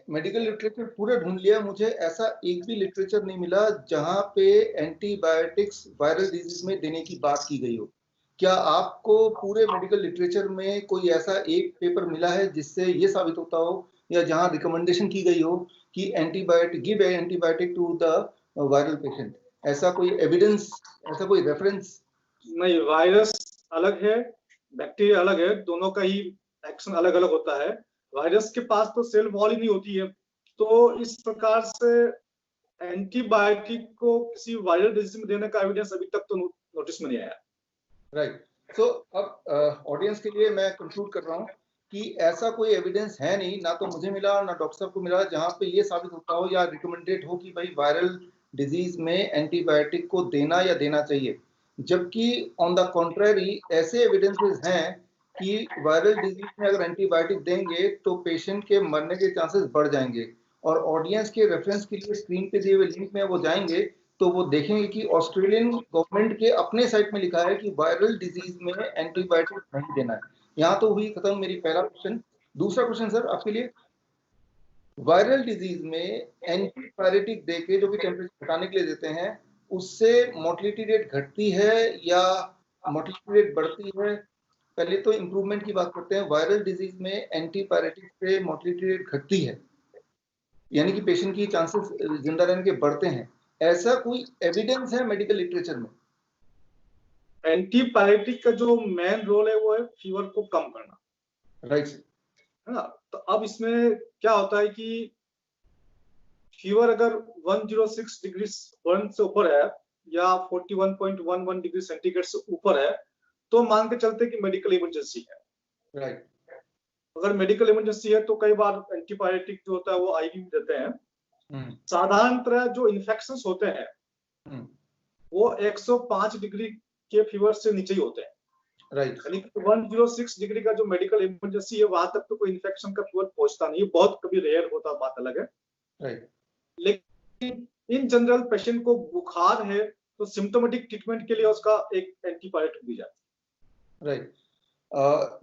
Medical literature पूरा ढूंढ लिया, मुझे ऐसा एक भी लिटरेचर नहीं मिला जहां पे एंटीबायोटिक्स वायरल डिजीज में देने की बात की गई हो। क्या आपको पूरे मेडिकल लिटरेचर में कोई ऐसा एक पेपर मिला है जिससे ये साबित होता हो, या जहां रिकमेंडेशन की गई हो कि antibiotic, give antibiotic to the viral patient? ऐसा कोई एविडेंस, ऐसा कोई रेफरेंस? नहीं, वायरस अलग है, बैक्टीरिया अलग है, दोनों का ही एक्शन अलग अलग होता है। वायरस के पास तो सेल वॉल ही नहीं होती है, तो इस प्रकार से एंटीबायोटिक को किसी वायरल डिजीज में देने का एविडेंस अभी तक तो नोटिस में नहीं आया। राइट। सो अब ऑडियंस के लिए मैं कंक्लूड कर रहा हूँ कि ऐसा कोई एविडेंस है नहीं, ना तो मुझे मिला ना डॉक्टर साहब को मिला, जहां पे ये साबित होता हो या रिकमेंडेड हो कि भाई वायरल डिजीज में एंटीबायोटिक को देना या देना चाहिए। जबकि ऑन द कॉन्ट्रेरी ऐसे एविडेंसेस हैं कि वायरल डिजीज में अगर एंटीबायोटिक देंगे तो पेशेंट के मरने के चांसेस बढ़ जाएंगे। और ऑडियंस के रेफरेंस के लिए स्क्रीन पे दिए हुए लिंक में वो जाएंगे तो वो देखेंगे कि ऑस्ट्रेलियन गवर्नमेंट के अपने साइट में लिखा है कि वायरल डिजीज में एंटीबायोटिक नहीं देना है। यहाँ तो हुई खत्म मेरी पहला क्वेश्चन। दूसरा क्वेश्चन सर आपके लिए, वायरल डिजीज में एंटीबायोटिक देके जो भी टेम्परेचर घटाने के लिए देते हैं, उससे मोर्टेलिटी रेट घटती है या मोर्टेलिटी रेट बढ़ती है? पहले तो इंप्रूवमेंट की बात करते हैं। वायरल डिजीज में एंटीबायोटिक से मोर्टेलिटी रेट घटती है, यानी कि पेशेंट की चांसेस जिंदा रहने के बढ़ते हैं। ऐसा कोई एविडेंस है मेडिकल लिटरेचर में? एंटीबायोटिक का जो मेन रोल है वो है फीवर को कम करना, राइट है ना। तो अब इसमें क्या होता है कि फीवर अगर 106 डिग्री से ऊपर है या 41.11 डिग्री सेंटीग्रेड से ऊपर है तो मान के चलते कि मेडिकल इमरजेंसी है। राइट। अगर मेडिकल इमरजेंसी है तो कई बार एंटीबायोटिक जो होता है वो आईवी में देते हैं। साधारणतः जो इन्फेक्शंस होते हैं वो 105 डिग्री के फीवर से नीचे ही होते हैं। राइट। यानी कि 106 डिग्री का जो मेडिकल इमरजेंसी है वहां तक तो कोई इन्फेक्शन का फीवर पहुंचता नहीं है, बहुत कभी रेयर होता, बात अलग है। राइट। लेकिन इन जनरल पेशेंट को बुखार है तो सिम्टोमेटिक ट्रीटमेंट के लिए उसका एक एंटीबायोटिक दी जाती है। राइट।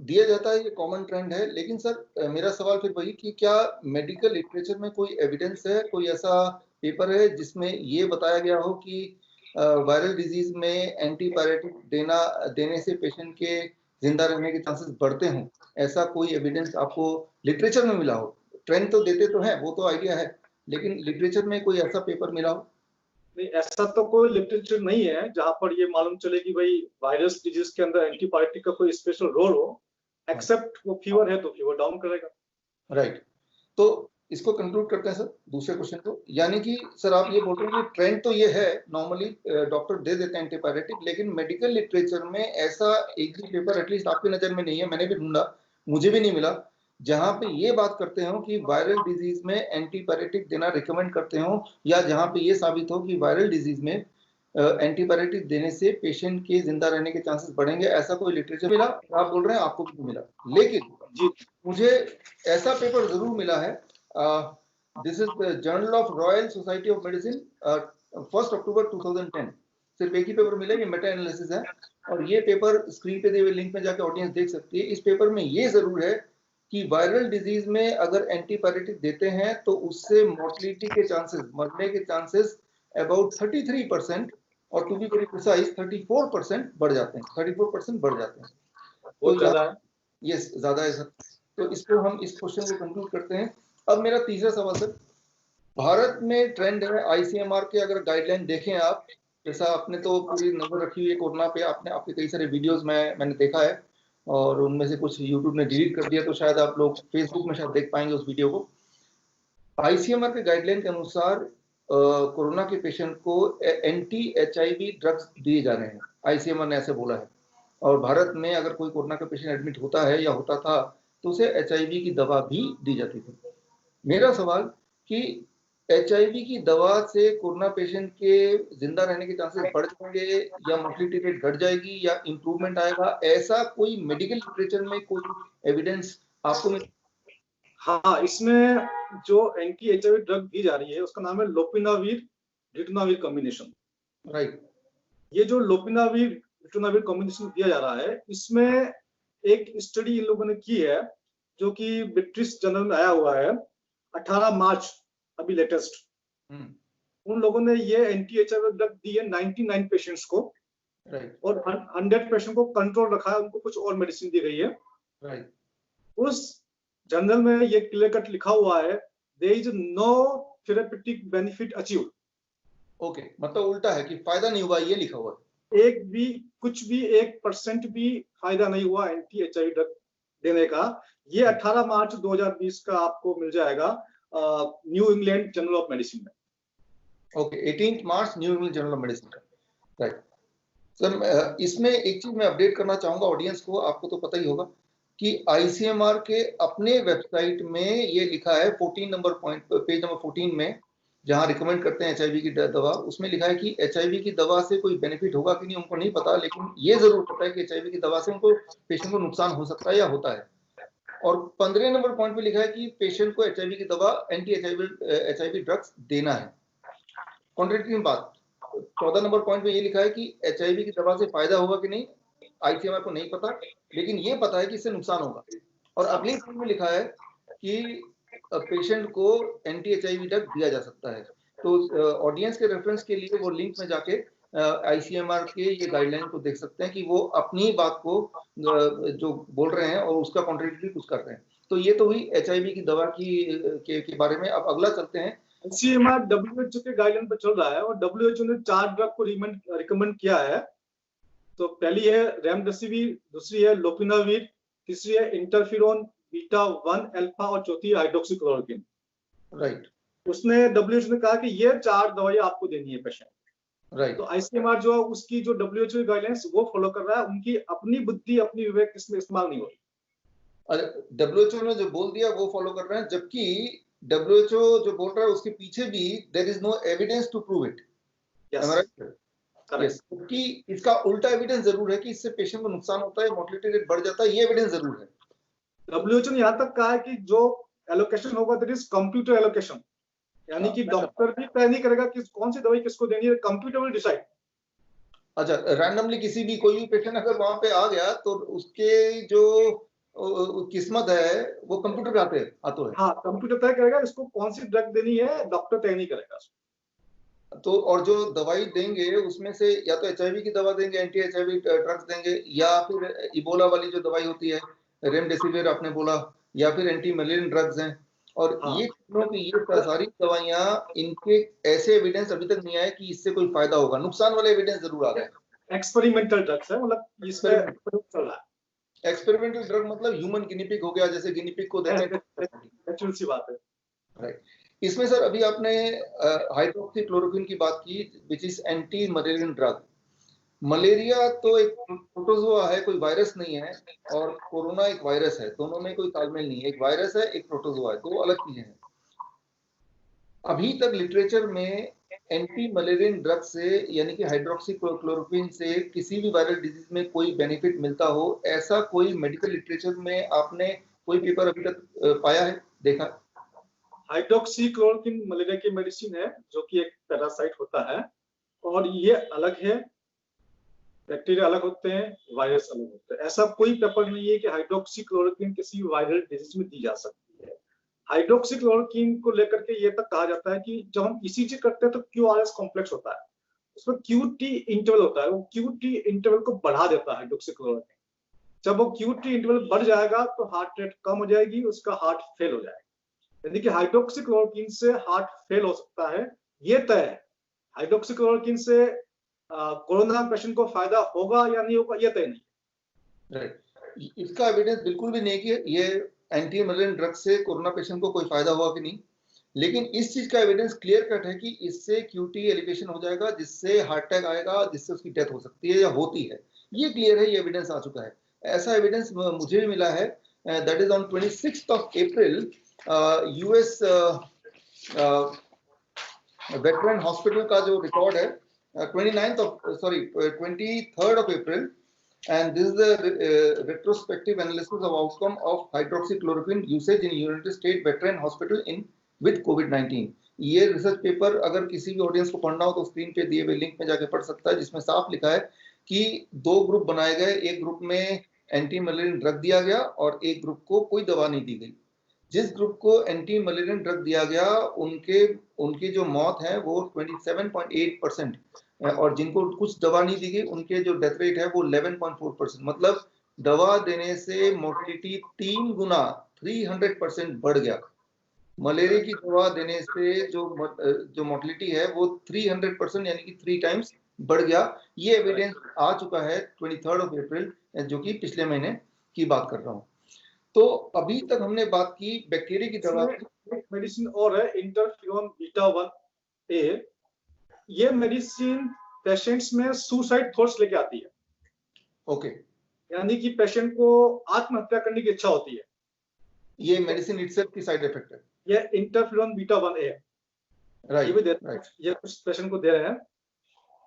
दिया जाता है, ये कॉमन ट्रेंड है। लेकिन सर मेरा सवाल फिर वही कि क्या मेडिकल लिटरेचर में कोई एविडेंस है, कोई ऐसा पेपर है जिसमें ये बताया गया हो कि वायरल डिजीज में एंटीबायोटिक देने से पेशेंट के जिंदा रहने के चांसेस बढ़ते हों? ऐसा कोई एविडेंस आपको लिटरेचर में मिला हो? ट्रेंड तो देते तो हैं, वो तो आइडिया है, लेकिन लिटरेचर में कोई ऐसा पेपर मिला हो? नहीं, ऐसा तो कोई लिटरेचर नहीं है जहां पर ये मालूम चले कि भाई वायरस डिजीज के अंदर एंटीबायोटिक का कोई स्पेशल रोल हो, एक्सेप्ट वो फीवर है तो फीवर डाउन करेगा। राइट। तो इसको कंक्लूड करते हैं सर दूसरे क्वेश्चन को। यानी कि सर आप ये बोल रहे हैं कि ट्रेंड तो ये है, नॉर्मली डॉक्टर दे देते हैं एंटीबायोटिक, लेकिन मेडिकल लिटरेचर में ऐसा एक भी पेपर एटलीस्ट आपकी नजर में नहीं है, मैंने भी ढूंढा, मुझे भी नहीं मिला, जहां पे ये बात करते हो कि वायरल डिजीज में एंटीबायोटिक देना रिकमेंड करते हो, या जहां पे ये साबित हो कि वायरल डिजीज में एंटीबायोटिक देने से पेशेंट के जिंदा रहने के चांसेस बढ़ेंगे। ऐसा कोई लिटरेचर मिला? आप बोल रहे हैं आपको भी मिला, लेकिन जी मुझे ऐसा पेपर जरूर मिला है। This is the journal of royal society of medicine, 1 अक्टूबर 2010। सिर्फ एक ही पेपर मिला, ये मेटा एनालिसिस है, और ये पेपर स्क्रीन पे दिए हुए लिंक में जाके ऑडियंस देख सकती है। इस पेपर में ये जरूर है कि वायरल डिजीज में अगर एंटीबायोटिक देते हैं तो उससे मोर्टेलिटी के चांसेस, मरने के चांसेस अबाउट 33%, और टू बी वेरी प्रिसाइज 34% बढ़ जाते हैं, 34% बढ़ जाते हैं। बहुत ज्यादा है। यस, ज्यादा है सर। तो इसको हम इस क्वेश्चन को कंक्लूड करते हैं। अब मेरा तीसरा सवाल सर, भारत में ट्रेंड है आईसीएमआर के, अगर गाइडलाइन देखें आप, जैसा आपने तो पूरी नजर रखी हुई है कोरोना पे, आपके कई सारे वीडियोस मैंने देखा है, और उनमें से कुछ यूट्यूब ने डिलीट कर दिया, तो शायद आप लोग फेसबुक में शायद देख पाएंगे उस वीडियो को। आईसीएमआर के गाइडलाइन के अनुसार कोरोना के पेशेंट को एंटी एचआईवी ड्रग्स दिए जा रहे हैं, आईसीएमआर ने ऐसे बोला है। और भारत में अगर कोई कोरोना का पेशेंट एडमिट होता है या होता था तो उसे एचआईवी की दवा भी दी जाती थी। मेरा सवाल कि एचआईवी की दवा से कोरोना पेशेंट के जिंदा रहने के चांसेस बढ़ जाएंगे, या मोर्टेलिटी रेट घट जाएगी, या इंप्रूवमेंट आएगा? ऐसा कोई मेडिकल लिटरेचर में कोई एविडेंस आपको मिल? हाँ, इसमें जो एंटी एचआईवी ड्रग दी जा रही है उसका नाम है लोपिनावीर रिटोनावीर कॉम्बिनेशन। राइट। ये जो लोपिनावीर रिटोनावीर कॉम्बिनेशन दिया जा रहा है, इसमें एक स्टडी इन लोगों ने की है जो कि ब्रिटिश जर्नल में आया हुआ है, 18 मार्च अभी लेटेस्ट, उन लोगों ने ये एंटी एचआईवी ड्रग दी है 99 पेशेंट्स को, और 100 पेशेंट को कंट्रोल रखा है, उनको कुछ और मेडिसिन दी गई है। उस जर्नल में ये क्लियर कट लिखा हुआ है, there is no therapeutic benefit achieved. Okay, मतलब उल्टा है कि फायदा नहीं हुआ, ये लिखा हुआ है। एक भी, कुछ भी 1% भी फायदा नहीं हुआ एंटी एचआईवी ड्रग देने का। ये 18 मार्च 2020 का आपको मिल जाएगा New England Journal of Medicine में। ओके, 18 मार्च New England Journal of Medicine का, राइट। सर इसमें एक चीज मैं अपडेट करना चाहूंगा ऑडियंस को, आपको तो पता ही होगा कि आईसीएमआर के अपने वेबसाइट में ये लिखा है 14 नंबर पॉइंट, पेज नंबर 14 में, जहां रिकमेंड करते हैं एचआईवी की दवा, उसमें लिखा है कि एचआईवी की दवा से कोई बेनिफिट होगा कि नहीं उनको नहीं पता, लेकिन ये जरूर पता है कि एचआईवी की दवा से उनको, पेशेंट को नुकसान हो सकता है या होता है। और 15 नंबर पॉइंट पे लिखा है कि पेशेंट को एचआईवी की दवा, एंटी एचआईवी ड्रग्स देना है। कॉन्ट्रेक्टिंग बात, 14 नंबर पॉइंट पे ये लिखा है कि एचआईवी की दवा से फायदा होगा कि नहीं आईसीएमआर को नहीं पता, लेकिन ये पता है कि इससे नुकसान होगा। और अगली पॉइंट में लिखा है कि पेशेंट को एंटी एचआईवी ड्रग दिया जा सकता है। तो ऑडियंस के रेफरेंस के लिए वो लिंक में जाके आईसीएमआर के ये गाइडलाइन को देख सकते हैं कि वो अपनी बात को जो बोल रहे हैं और उसका कॉन्ट्रेडिक्टली कुछ कर रहे हैं। तो ये तो हुई एचआईवी की दवा के बारे में। अब अगला चलते हैं। आईसीएमआर डब्ल्यूएचओ के गाइडलाइन पर चल रहा है, और डब्ल्यूएचओ ने 4 ड्रग को रिकमेंड किया है। तो पहली है रेमडेसिविर, दूसरी है लोपिनाविर, तीसरी है इंटरफेरोन बीटा 1 अल्फा, और चौथी है हाइड्रोक्सीक्लोरोक्विन। राइट। उसने डब्ल्यूएचओ ने कहा कि ये 4 दवाइयां आपको देनी है पेशेंट। राइट। तो आईसीएमआर जो उसकी जो डब्ल्यूएचओ की गाइडलाइंस वो फॉलो कर रहा है, उनकी अपनी बुद्धि, अपनी विवेक इसमें इस्तेमाल नहीं हो रही। डब्ल्यूएचओ ने जो बोल दिया वो फॉलो कर रहे हैं, जबकि डब्ल्यूएचओ जो बोल रहा है उसके पीछे भी there is no evidence to prove it. क्योंकि इसका उल्टा एविडेंस जरूर है कि इससे पेशेंट को नुकसान होता है, मोर्टेलिटी रेट बढ़ जाता है, ये एविडेंस जरूर है। डब्ल्यूएचओ ने यहाँ तक कहा है कि जो एलोकेशन होगा दैट इज कंप्यूटर एलोकेशन, यानी कि डॉक्टर भी तय नहीं करेगा कि कौन सी दवाई किसको देनी है, कंप्यूटर विल डिसाइड। अच्छा, रैंडमली किसी भी कोई भी पेशेंट अगर वहां पे आ गया तो उसके जो किस्मत है वो कंप्यूटर पे हाथों है। हाँ, कंप्यूटर तय करेगा इसको कौन सी ड्रग देनी है, डॉक्टर तय नहीं करेगा। तो और जो दवाई देंगे उसमें से या तो एचआईवी की दवा देंगे, एंटी एचआईवी ड्रग्स देंगे, या फिर इबोला वाली जो दवाई होती है रेमडेसिविर आपने बोला, या फिर एंटी मलेरियन ड्रग्स हैं। और हाँ। ये सारी दवाइयां, इनके ऐसे एविडेंस अभी तक नहीं आए कि इससे कोई फायदा होगा, नुकसान वाले एविडेंस जरूर आ गए। एक्सपेरिमेंटल ड्रग्स है, मतलब इसमें चल रहा है। एक्सपेरिमेंटल ड्रग मतलब ह्यूमन गिनी पिग हो गया, जैसे गिनी पिग को देते हैं, नेचुरल सी बात है। राइट। इसमें सर अभी आपने हाइड्रोक्सीक्लोरोक्विन की बात की, which is anti Mullerian drug. Malaria तो एक प्रोटोजोआ है, कोई वायरस नहीं है, और कोरोना एक वायरस है, दोनों में कोई तालमेल नहीं है। एक वायरस है, एक प्रोटोजोआ है, दो अलग चीजें हैं। अभी तक लिटरेचर में एंटी मलेरियन ड्रग से, यानी कि हाइड्रोक्सीक्लोरोक्विन से किसी भी वायरल डिजीज में कोई बेनिफिट मिलता हो, ऐसा कोई मेडिकल लिटरेचर में आपने कोई पेपर अभी तक पाया है, देखा? हाइड्रोक्सीक्लोरोक्विन मलेरिया की मेडिसिन है, जो कि एक पैरासाइट होता है, और ये अलग है, बैक्टीरिया अलग होते हैं, वायरस अलग होते हैं। ऐसा कोई पेपर नहीं है कि हाइड्रोक्सीक्लोरोक्विन किसी वायरल डिजीज में दी जा सकती है। हाइड्रोक्सीक्लोरोक्विन को लेकर के ये तक कहा जाता है कि जब हम ईसीजी करते हैं तो क्यूआरएस कॉम्प्लेक्स होता है, उसमें क्यूटी इंटरवल होता है, वो क्यूटी इंटरवल को बढ़ा देता है हाइड्रोक्सीक्लोरोक्विन। जब वो क्यूटी इंटरवल बढ़ जाएगा तो हार्ट रेट कम हो जाएगी, उसका हार्ट फेल हो जाएगा। यानी कि हाइड्रोक्सीक्लोरोक्विन से हार्ट फेल हो सकता है, ये तय है। हाइड्रोक्सीक्लोरोक्विन से कोरोना पेशेंट को फायदा होगा या नहीं होगा, ये तय नहीं। राइट। इसका एविडेंस बिल्कुल भी नहीं कि ये एंटी मलेरियन ड्रग से कोरोना पेशेंट को कोई फायदा हुआ कि नहीं, लेकिन इस चीज का एविडेंस क्लियर कट है कि इससे क्यूटी एलिवेशन हो जाएगा, जिससे हार्ट अटैक आएगा, जिससे उसकी डेथ हो सकती है या होती है। ये क्लियर है, ये एविडेंस आ चुका है। ऐसा एविडेंस मुझे भी मिला है, that is on 26th of April, US veteran hospital का जो रिकॉर्ड है, 23rd of April, and this is the retrospective analysis of outcome of hydroxychloroquine usage in United States Veteran Hospital in with COVID-19। ये research paper अगर किसी भी audience को पढ़ना हो तो स्क्रीन पे दिए हुए लिंक में जाके पढ़ सकता है, जिसमें साफ लिखा है कि 2 ग्रुप बनाए गए, एक ग्रुप में एंटी मलेरियन ड्रग दिया गया और एक ग्रुप को कोई दवा नहीं दी गई। जिस ग्रुप को एंटी मलेरियन ड्रग दिया गया उनकी जो मौत है वो 27.8%, और जिनको कुछ दवा नहीं दी गई उनके जो डेथ रेट है वो 11.4%। मतलब दवा देने से मोर्टेलिटी 3 गुना 300% बढ़ गया। मलेरिया की दवा देने से जो मोर्टेलिटी है वो 300% यानी कि 3 टाइम्स बढ़ गया। ये एविडेंस आ चुका है 23 अप्रैल, जो कि पिछले महीने की बात कर रहा हूँ। तो अभी तक हमने बात की बैक्टीरिया की दवा की। एक मेडिसिन और है इंटरफ्यूरॉन बीटा 1A। ये मेडिसिन पेशेंट्स में सुसाइड थॉट्स लेके आती है। ओके, यानी कि पेशेंट को आत्महत्या करने की इच्छा होती है। ये मेडिसिन इटसेल्फ की साइड इफेक्ट है। ये इंटरफ्यूरॉन बीटा 1A है। राइट, ये भी दे रहे हैं, ये कुछ पेशेंट को दे रहे हैं।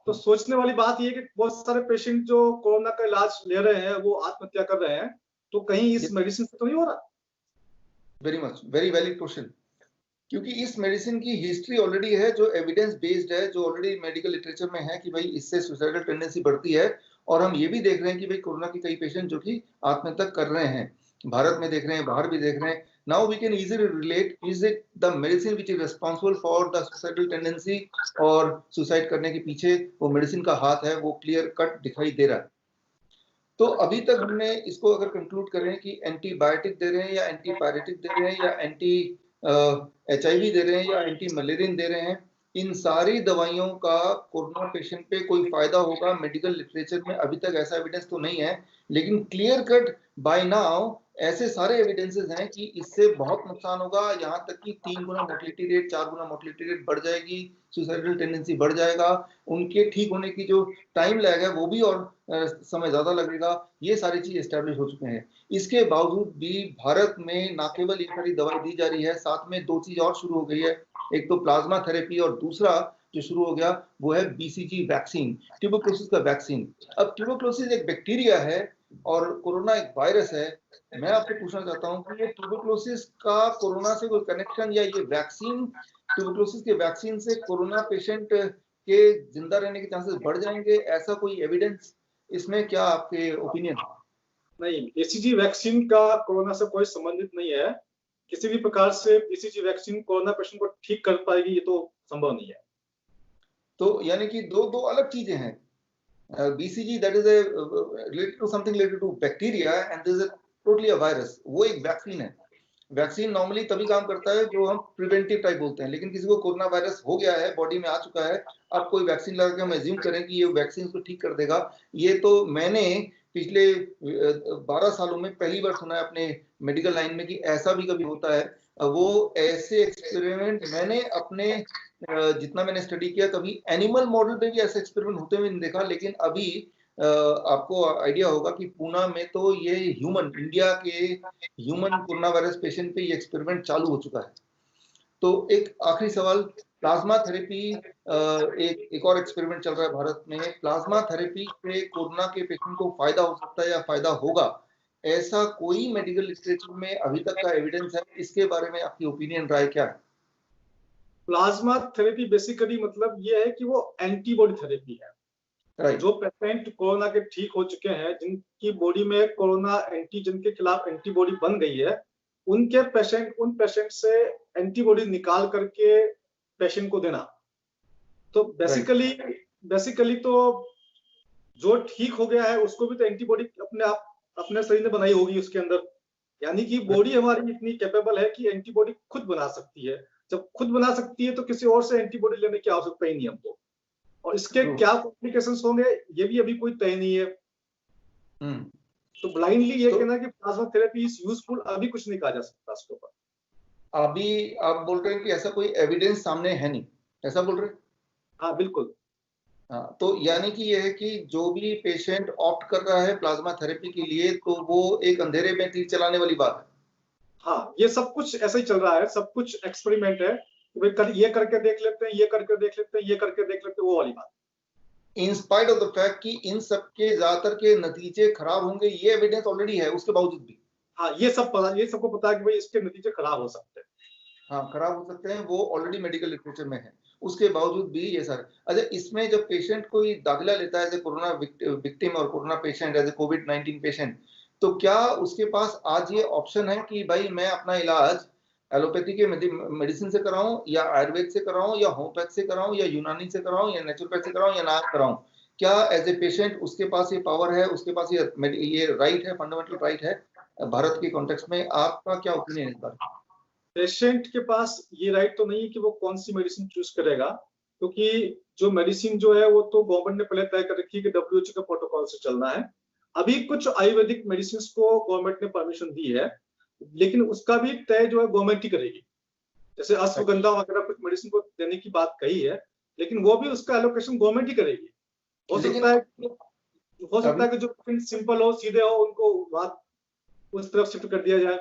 तो सोचने वाली बात ये है कि बहुत सारे पेशेंट जो कोरोना का इलाज ले रहे हैं वो आत्महत्या कर रहे हैं, तो कहीं इस मेडिसिन से तो नहीं हो रहा? Very much, very valid question. क्योंकि इस मेडिसिन की हिस्ट्री ऑलरेडी है, जो एविडेंस बेस्ड है, जो ऑलरेडी मेडिकल लिटरेचर में है कि भाई इससे सुसाइडल टेंडेंसी बढ़ती है। और हम ये भी देख रहे हैं कि भाई कोरोना के कई पेशेंट जो कि आत्महत्या कर रहे हैं, भारत में देख रहे हैं, बाहर भी देख रहे हैं। Now we can easily relate, is it the medicine which is responsible for the suicidal tendency, और सुसाइड करने के पीछे वो मेडिसिन का हाथ है, वो क्लियर कट दिखाई दे रहा है। तो अभी तक हमने इसको अगर कंक्लूड करें कि एंटीबायोटिक दे रहे हैं या एंटीपायरेटिक दे रहे हैं या एंटी HIV दे रहे हैं या एंटी मलेरियन दे रहे हैं, इन सारी दवाइयों का कोरोना पेशेंट पे कोई फायदा होगा मेडिकल लिटरेचर में अभी तक ऐसा एविडेंस तो नहीं है। लेकिन क्लियर कट बाय नाउ ऐसे सारे एविडेंसेस हैं कि इससे बहुत नुकसान होगा, यहाँ तक कि 3 गुना मोर्टेलिटी रेट, 4 गुना मोर्टेलिटी रेट बढ़ जाएगी, सुसाइडल टेंडेंसी बढ़ जाएगा, उनके ठीक होने की जो टाइम लैग है वो भी और समय ज्यादा लगेगा। ये सारी चीज एस्टेब्लिश हो चुके हैं। इसके बावजूद भी भारत में ना केवल ये सारी दवाई दी जा रही है, साथ में 2 चीज और शुरू हो गई है। एक तो प्लाज्मा थेरेपी, और दूसरा जो शुरू हो गया वो है BCG वैक्सीन, ट्यूबरक्लोसिस का वैक्सीन। अब ट्यूबरक्लोसिस एक बैक्टीरिया है और कोरोना एक वायरस है। मैं आपसे पूछना चाहता हूँ कि ये ट्यूबरक्लोसिस का कोरोना से कोई कनेक्शन, या ये वैक्सीन, ट्यूबरक्लोसिस के वैक्सीन से कोरोना पेशेंट के जिंदा रहने के चांसेस बढ़ जाएंगे, ऐसा कोई एविडेंस इसमें क्या आपके ओपिनियन? नहीं, BCG वैक्सीन का कोरोना से कोई संबंधित नहीं है। किसी भी प्रकार से BCG वैक्सीन कोरोना पेशेंट को ठीक कर पाएगी, ये तो संभव नहीं है। तो यानी कि दो अलग चीजें हैं। BCG that is a related to something related to bacteria, and this is a totally a virus। वो एक वैक्सीन है। वैक्सीन नॉर्मली तभी काम करता है जो हम प्रिवेंटिव टाइप बोलते हैं, लेकिन किसी को कोरोना वायरस हो गया है, बॉडी में आ चुका है, अब कोई वैक्सीन लगा के हम एज्यूम करें कि ये वैक्सीन को ठीक कर देगा, ये तो मैंने पिछले 12 सालों में पहली बार सुना है अपने मेडिकल लाइन में कि ऐसा भी कभी होता है। वो ऐसे एक्सपेरिमेंट मैंने अपने जितना मैंने स्टडी किया, कभी एनिमल मॉडल पे भी ऐसे एक्सपेरिमेंट होते हुए नहीं देखा। लेकिन अभी आपको आइडिया होगा कि पूना में तो ये इंडिया के ह्यूमन कोरोना वायरस पेशेंट पे ये एक्सपेरिमेंट चालू हो चुका है। तो एक आखिरी सवाल, प्लाज्मा थेरेपी, एक और एक्सपेरिमेंट चल रहा है भारत में। प्लाज्मा थेरेपी से कोरोना के पेशेंट को फायदा हो सकता है या फायदा होगा, ऐसा कोई मेडिकल लिटरेचर में अभी तक का एविडेंस है? इसके बारे में आपकी ओपिनियन, राय क्या है? प्लाज्मा थेरेपी बेसिकली मतलब ये है कि वो एंटीबॉडी थेरेपी है। राइट। जो पेशेंट कोरोना के ठीक हो चुके हैं, जिनकी बॉडी में कोरोना एंटीजन के खिलाफ एंटीबॉडी बन गई है, उन पेशेंट से एंटीबॉडी निकाल करके पेशेंट को देना। तो बेसिकली तो जो ठीक हो गया है उसको भी तो एंटीबॉडी अपने शरीर ने बनाई होगी उसके अंदर। यानी कि बॉडी हमारी इतनी कैपेबल है कि एंटीबॉडी खुद बना सकती है। जब खुद बना सकती है तो किसी और से एंटीबॉडी लेने की आवश्यकता ही नहीं हमको। और इसके क्या कॉम्प्लिकेशंस होंगे ये भी अभी कोई तय नहीं है। तो ब्लाइंडली ये कहना कि प्लाज्मा थेरेपी इज यूजफुल, अभी कुछ नहीं कहा जा सकता इसके ऊपर। अभी आप बोल रहे हैं कि ऐसा कोई एविडेंस सामने है नहीं, ऐसा बोल रहे हैं? हाँ बिल्कुल। हाँ, तो यानी कि ये है कि जो भी पेशेंट ऑप्ट कर रहा है प्लाज्मा थेरेपी के लिए, तो वो एक अंधेरे में तीर चलाने वाली बात है। हाँ, ये सब कुछ ऐसा ही चल रहा है, सब कुछ एक्सपेरिमेंट है। ये करके देख लेते हैं, ये करके देख लेते हैं, ये करके देख लेते हैं, वो वाली बात। In spite of the fact कि इन सब के ज्यादातर के नतीजे खराब होंगे, ये एविडेंस ऑलरेडी है, उसके बावजूद भी। हाँ, ये सबको पता है कि भाई इसके नतीजे खराब हो सकते हैं। हाँ, खराब हो सकते हैं, वो ऑलरेडी मेडिकल लिटरेचर में है। उसके बावजूद भी ये सारे, अच्छा, इसमें जब पेशेंट कोई दाखिला लेता है एज ए कोरोना विक्टिम और कोरोना पेशेंट, एज ए कोविड-19 पेशेंट, तो क्या उसके पास आज ये ऑप्शन है कि भाई मैं अपना इलाज एलोपैथी के मेडिसिन से कराऊं या आयुर्वेद से कराऊं या होम्योपैथ से कराऊं या यूनानी से कराऊं या नेचुरोपैथ से कराऊं या ना कराऊं, क्या एज ए पेशेंट उसके पास ये पावर है, उसके पास ये राइट है, फंडामेंटल राइट है भारत के कॉन्टेक्स्ट में? आपका क्या ओपिनियन इस बार? पेशेंट के पास ये राइट तो नहीं है कि वो कौन सी मेडिसिन चूज करेगा, क्योंकि जो मेडिसिन जो है वो तो गवर्नमेंट ने पहले तय कर रखी है कि WHO के प्रोटोकॉल से चलना है। अभी कुछ आयुर्वेदिक मेडिसिन को गवर्नमेंट ने परमिशन दी है, लेकिन उसका भी तय जो है गवर्नमेंट ही करेगी। जैसे अश्वगंधा वगैरह कुछ मेडिसिन को देने की बात कही है, लेकिन वो भी उसका एलोकेशन गवर्नमेंट ही करेगी। हो सकता है कि जो सिंपल हो, सीधे हो, उनको उस तरफ शिफ्ट कर दिया जाए।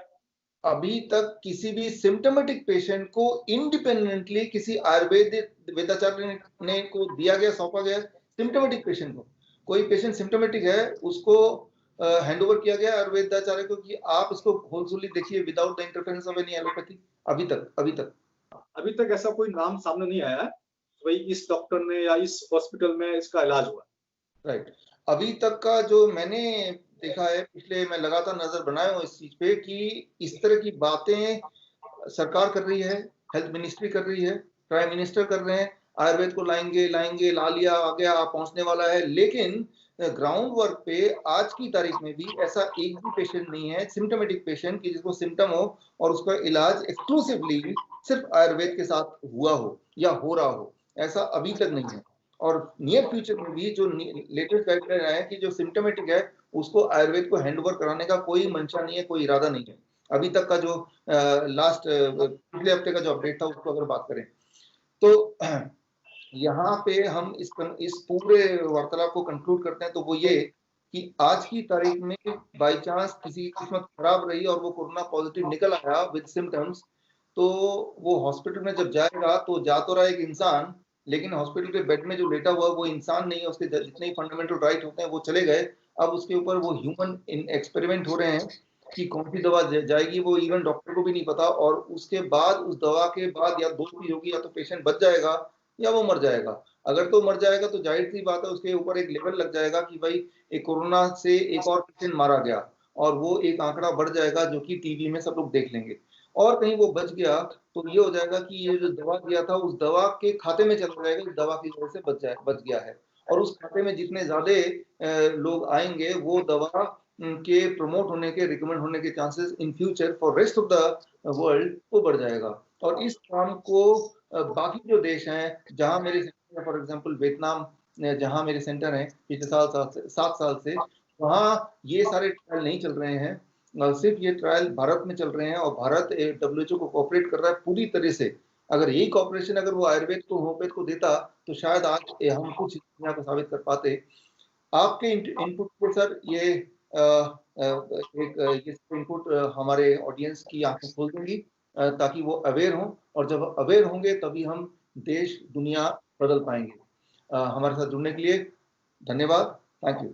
अभी तक किसी भी सिम्टोमेटिक पेशेंट को इंडिपेंडेंटली किसी आयुर्वेदिक वेदाचार्य ने को दिया गया, सौंपा गया? सिम्टोमेटिक पेशेंट को, कोई पेशेंट सिम्टोमेटिक है उसको हैंड ओवर किया गया आयुर्वेदाचार्य को कि आप इसको होलसुली देखिए without the interference of any allopathy? अभी तक ऐसा कोई नाम सामने नहीं आया है भाई इस डॉक्टर ने या इस हॉस्पिटल में इसका इलाज हुआ। राइट। अभी तक का जो मैंने देखा है, पिछले मैं लगातार नजर बनाया हूँ इस चीज पे कि इस तरह की बातें सरकार कर रही है, हेल्थ मिनिस्ट्री कर रही है, प्राइम मिनिस्टर कर रहे हैं, आयुर्वेद को लाएंगे लाएंगे, ला लिया, आ गया, पहुंचने वाला है, लेकिन ग्राउंड वर्क पे आज की तारीख में भी ऐसा एक भी पेशेंट नहीं है सिम्टोमेटिक पेशेंट की जिसको सिम्टम हो और उसका इलाज एक्सक्लूसिवली सिर्फ आयुर्वेद के साथ हुआ हो या हो रहा हो, ऐसा अभी तक नहीं है। और नियर फ्यूचर में भी जो लेटेस्ट गाइडलाइन आया है कि जो सिम्टोमेटिक है उसको आयुर्वेद को हैंड ओवर कराने का कोई मंशा नहीं है, कोई इरादा नहीं है। अभी तक का जो लास्ट पिछले हफ्ते का जो अपडेट था उसको अगर बात करें तो यहाँ पे हम इस पूरे वार्तालाप को कंक्लूड करते हैं तो वो ये कि आज की तारीख में बाई चांस किसी की किस्मत खराब रही और वो कोरोना पॉजिटिव निकल आया विद सिम्टम्स, तो वो हॉस्पिटल में जब जाएगा तो जा तो रहा है एक इंसान, लेकिन हॉस्पिटल के बेड में जो लेटा हुआ वो इंसान नहीं है, उसके जितने फंडामेंटल राइट होते हैं वो चले गए। अब उसके ऊपर वो ह्यूमन एक्सपेरिमेंट हो रहे हैं कि कौन सी दवा जाएगी, वो इवन डॉक्टर को भी नहीं पता। और उसके बाद उस दवा के बाद या दो चीज होगी, या तो पेशेंट बच जाएगा या वो मर जाएगा। अगर तो मर जाएगा तो जाहिर सी बात है उसके ऊपर एक लेवल लग जाएगा कि भाई एक कोरोना से एक और पेशेंट मारा गया, और वो एक आंकड़ा बढ़ जाएगा जो कि टीवी में सब लोग देख लेंगे। और कहीं वो बच गया तो ये हो जाएगा कि ये जो दवा दिया था उस दवा के खाते में चला जाएगा, इस दवा की वजह से बच गया है। और उस खाते में जितने ज्यादा लोग आएंगे वो दवा के प्रमोट होने के, रिकमेंड होने के chances in future for rest of the world वो बढ़ जाएगा। और इस काम को बाकी जो देश हैं, जहां मेरे फॉर एग्जांपल वियतनाम जहां मेरे सेंटर हैं पिछले 7 साल से, वहां ये सारे ट्रायल नहीं चल रहे हैं, सिर्फ ये ट्रायल भारत में चल रहे हैं। और भारत WHO को कोऑपरेट कर रहा है पूरी तरह से। अगर यही कोऑपरेशन अगर वो आयुर्वेद को, होम्योपैथ को देता तो शायद आज हम कुछ दुनिया को साबित कर पाते। आपके इनपुट पे सर ये एक इनपुट हमारे ऑडियंस की आंखें खोल देंगी ताकि वो अवेयर हों, और जब अवेयर होंगे तभी हम देश दुनिया बदल पाएंगे। हमारे साथ जुड़ने के लिए धन्यवाद। Thank you.